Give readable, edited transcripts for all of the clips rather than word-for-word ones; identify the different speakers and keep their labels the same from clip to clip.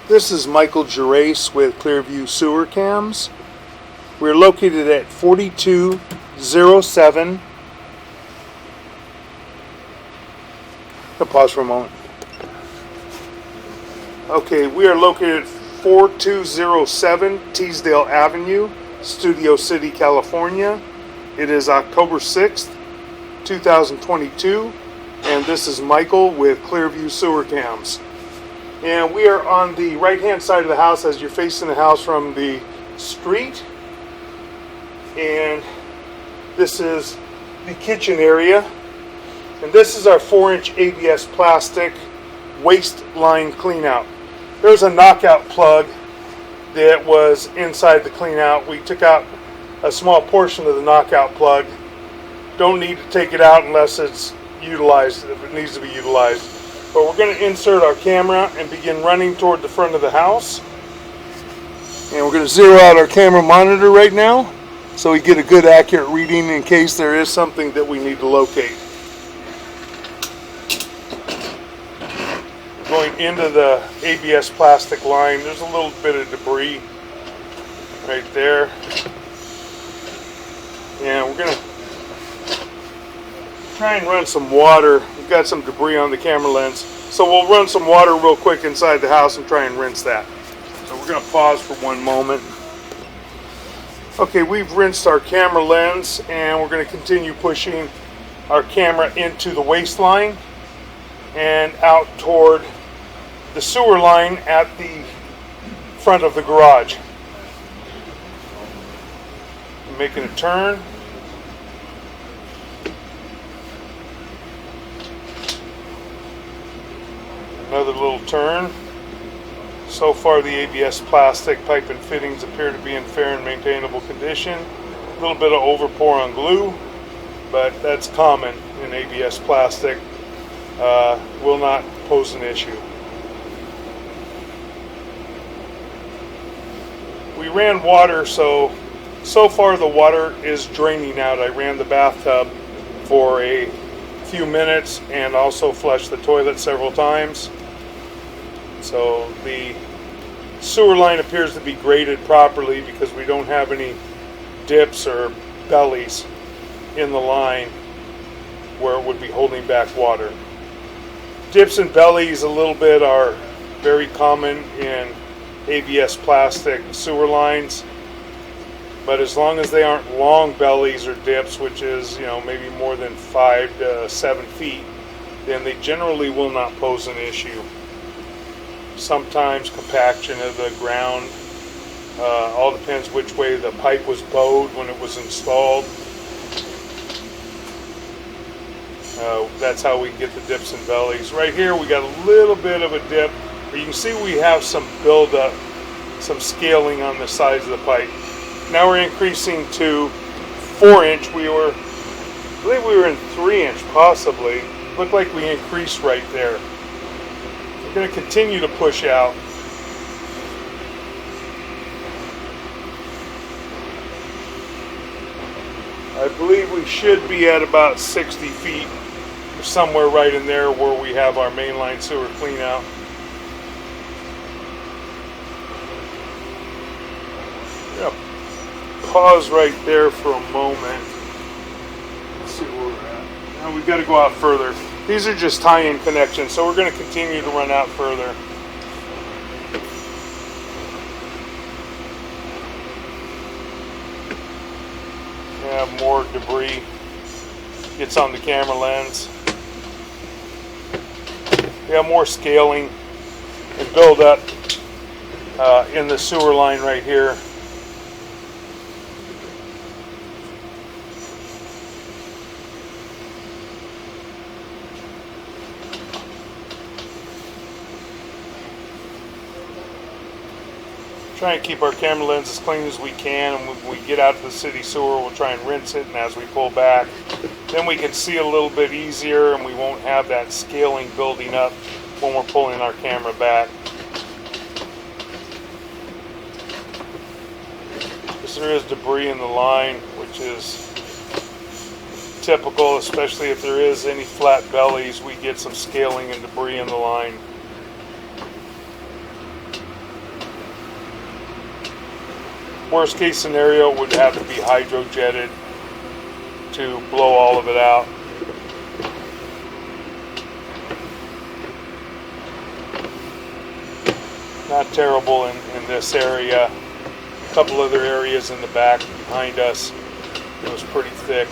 Speaker 1: This is Michael Gerace with Clearview Sewer Cams. We're located at 4207. I'll pause for a moment. Okay, we are located at 4207 Teesdale Avenue, Studio City, California. It is October 6th, 2022, and this is Michael with Clearview Sewer Cams. And we are on the right-hand side of the house as you're facing the house from the street. And this is the kitchen area. And this is our 4-inch ABS plastic waste line cleanout. There's a knockout plug that was inside the cleanout. We took out a small portion of the knockout plug. Don't need to take it out unless it's utilized, if it needs to be utilized. But we're going to insert our camera and begin running toward the front of the house. And we're going to zero out our camera monitor right now so we get a good accurate reading in case there is something that we need to locate. Going into the ABS plastic line, there's a little bit of debris right there. And we're going to try and run some water. We've got some debris on the camera lens, so we'll run some water real quick inside the house and try and rinse that. So we're going to pause for one moment. Okay, we've rinsed our camera lens and we're going to continue pushing our camera into the waste line and out toward the sewer line at the front of the garage. I'm making a turn. Another little turn. So far the ABS plastic pipe and fittings appear to be in fair and maintainable condition. A little bit of overpour on glue, but that's common in ABS plastic. Will not pose an issue. We ran water, so far the water is draining out. I ran the bathtub for a few minutes and also flushed the toilet several times. So the sewer line appears to be graded properly because we don't have any dips or bellies in the line where it would be holding back water. Dips and bellies a little bit are very common in ABS plastic sewer lines, but as long as they aren't long bellies or dips, which is maybe more than 5 to 7 feet, then they generally will not pose an issue. Sometimes compaction of the ground, all depends which way the pipe was bowed when it was installed. That's how we get the dips and bellies. Right here we got a little bit of a dip, but you can see we have some buildup, some scaling on the sides of the pipe. Now we're increasing to 4-inch. I believe we were in 3-inch possibly. Looked like we increased right there. We're going to continue to push out. I believe we should be at about 60 feet, or somewhere right in there where we have our mainline sewer clean out. Yeah. Pause right there for a moment. Let's see where we're at. Now we've got to go out further. These are just tie-in connections, so we're going to continue to run out further. Yeah, more debris gets on the camera lens. We have more scaling and buildup in the sewer line right here. Try and keep our camera lens as clean as we can, and when we get out to the city sewer we'll try and rinse it, and as we pull back then we can see a little bit easier and we won't have that scaling building up when we're pulling our camera back. Because there is debris in the line, which is typical, especially if there is any flat bellies. We get some scaling and debris in the line. Worst case scenario would have to be hydro-jetted to blow all of it out. Not terrible in this area. A couple other areas in the back behind us, it was pretty thick.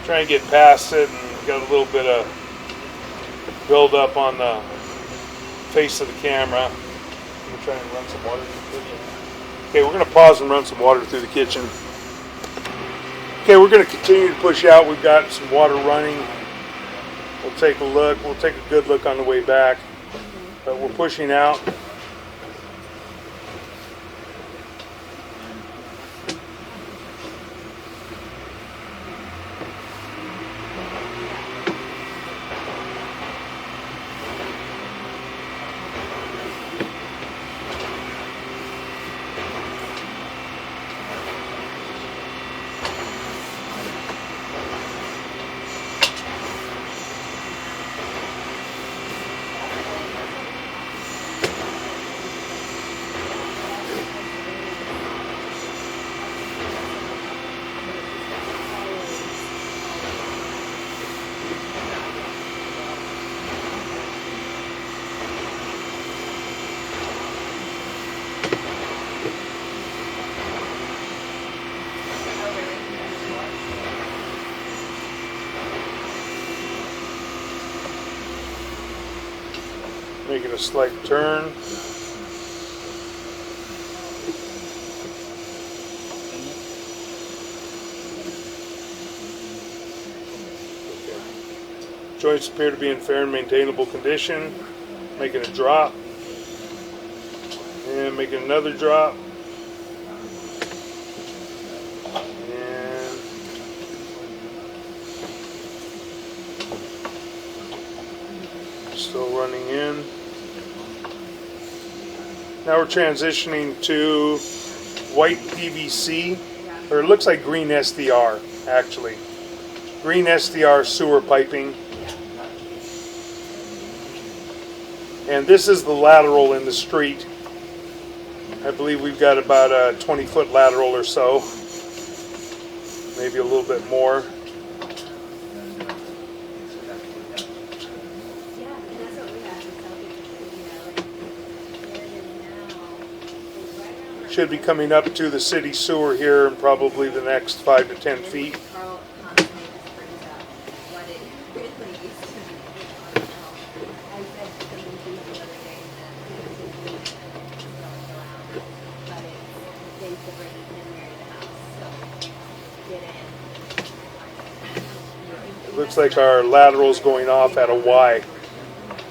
Speaker 1: Try and get past it, and got a little bit of build up on the face of the camera. I'm gonna try and run some water through the kitchen. Okay, we're gonna pause and run some water through the kitchen. Okay, we're gonna continue to push out. We've got some water running. We'll take a look. We'll take a good look on the way back. But we're pushing out. Making a slight turn. Okay. Joints appear to be in fair and maintainable condition. Making a drop. And making another drop. And still running in. Now we're transitioning to white PVC, or it looks like green SDR, actually. Green SDR sewer piping. And this is the lateral in the street. I believe we've got about a 20-foot lateral or so. Maybe a little bit more. Should be coming up to the city sewer here in probably the next 5 to 10 feet. It looks like our lateral is going off at a Y.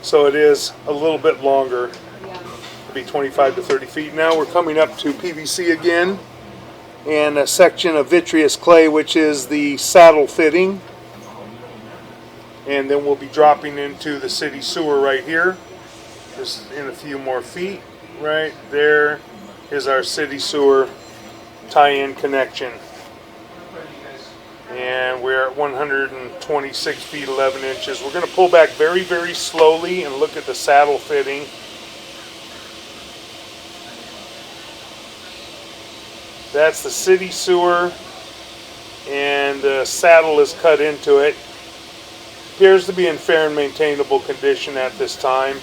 Speaker 1: So it is a little bit longer. Be 25 to 30 feet. Now we're coming up to PVC again and a section of vitreous clay, which is the saddle fitting, and then we'll be dropping into the city sewer right here, just in a few more feet. Right there is our city sewer tie-in connection, and we're at 126 feet 11 inches. We're going to pull back very, very slowly and look at the saddle fitting. That's the city sewer, and the saddle is cut into it. Appears to be in fair and maintainable condition at this time.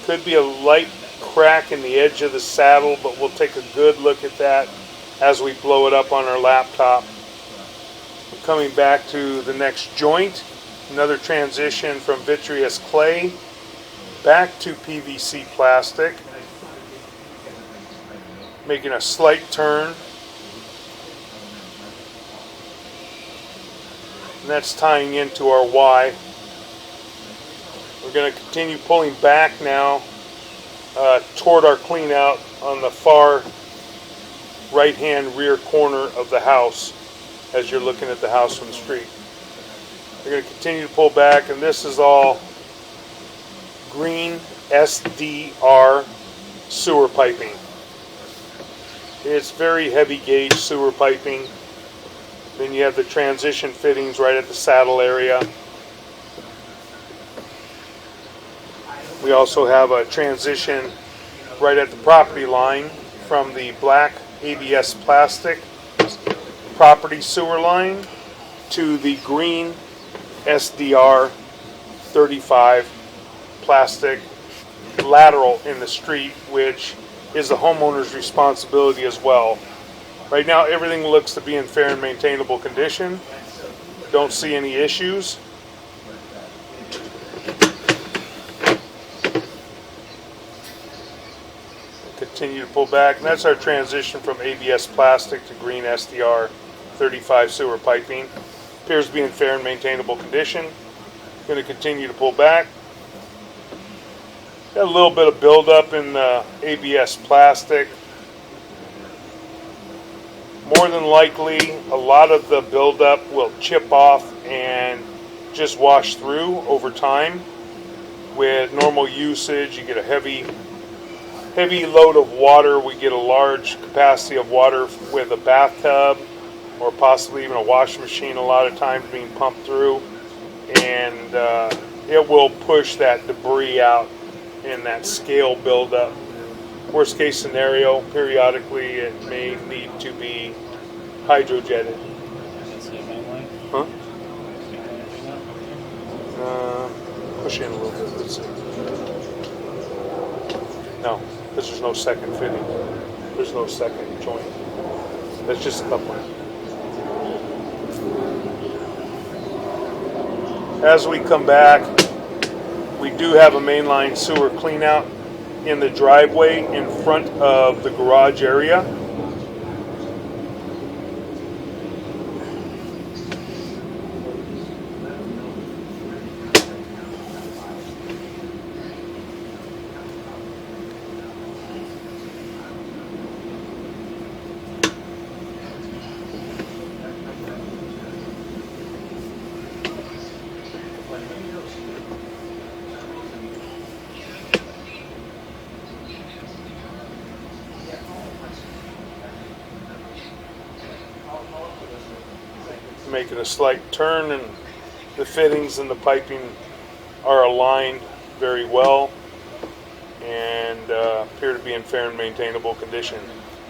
Speaker 1: Could be a light crack in the edge of the saddle, but we'll take a good look at that as we blow it up on our laptop. We're coming back to the next joint. Another transition from vitreous clay back to PVC plastic. Making a slight turn, and that's tying into our Y. We're going to continue pulling back now toward our clean out on the far right hand rear corner of the house as you're looking at the house from the street. We're going to continue to pull back, and this is all green SDR sewer piping. It's very heavy gauge sewer piping. Then you have the transition fittings right at the saddle area. We also have a transition right at the property line from the black ABS plastic property sewer line to the green SDR 35 plastic lateral in the street, which is the homeowner's responsibility as well. Right now, everything looks to be in fair and maintainable condition. Don't see any issues. Continue to pull back, and that's our transition from ABS plastic to green SDR 35 sewer piping. Appears to be in fair and maintainable condition. Going to continue to pull back. Got a little bit of buildup in the ABS plastic. More than likely, a lot of the buildup will chip off and just wash through over time. With normal usage, you get a heavy load of water. We get a large capacity of water with a bathtub or possibly even a washing machine a lot of times being pumped through, and it will push that debris out in that scale buildup. Worst case scenario, periodically it may need to be hydrojetted. Huh? Push in a little bit, let's see. No, because there's no second fitting. There's no second joint. That's just a coupling. As we come back, we do have a mainline sewer cleanout in the driveway in front of the garage area. Making a slight turn, and the fittings and the piping are aligned very well and appear to be in fair and maintainable condition.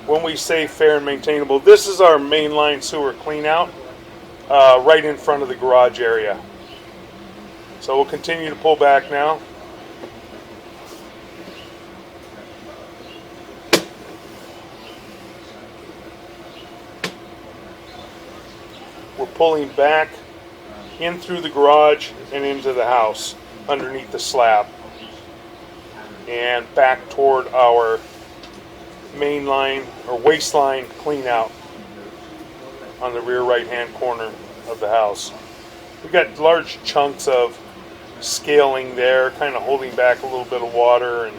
Speaker 1: When we say fair and maintainable, this is our mainline sewer cleanout right in front of the garage area. So we'll continue to pull back now. We're pulling back in through the garage and into the house underneath the slab and back toward our main line or waistline clean out on the rear right hand corner of the house. We've got large chunks of scaling there, kind of holding back a little bit of water, and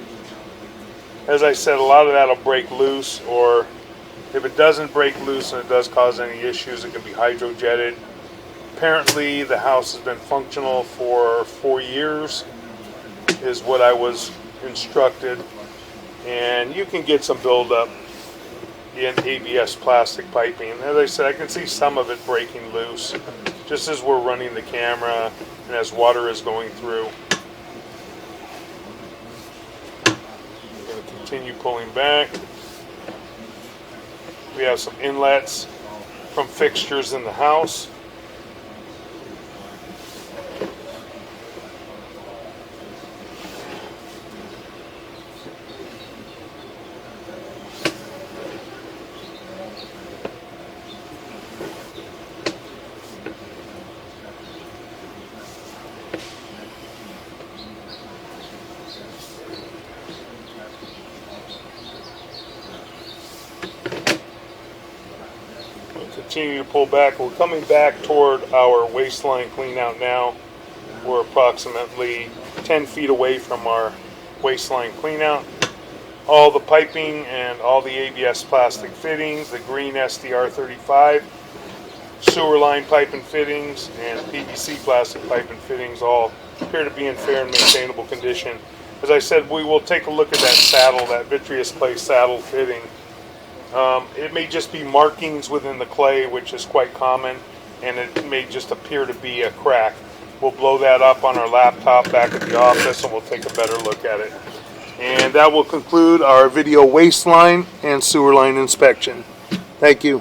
Speaker 1: as I said, a lot of that will break loose, or if it doesn't break loose and it does cause any issues, it can be hydrojetted. Apparently the house has been functional for 4 years, is what I was instructed, and you can get some buildup in ABS plastic piping. As I said, I can see some of it breaking loose just as we're running the camera and as water is going through. I'm going to continue pulling back. We have some inlets from fixtures in the house. Continue to pull back. We're coming back toward our waistline clean out now. We're approximately 10 feet away from our waistline clean out. All the piping and all the ABS plastic fittings, the green SDR 35, sewer line pipe and fittings, and PVC plastic pipe and fittings all appear to be in fair and maintainable condition. As I said, we will take a look at that saddle, that vitreous clay saddle fitting. It may just be markings within the clay, which is quite common, and it may just appear to be a crack. We'll blow that up on our laptop back at the office and we'll take a better look at it. And that will conclude our video waste line and sewer line inspection. Thank you.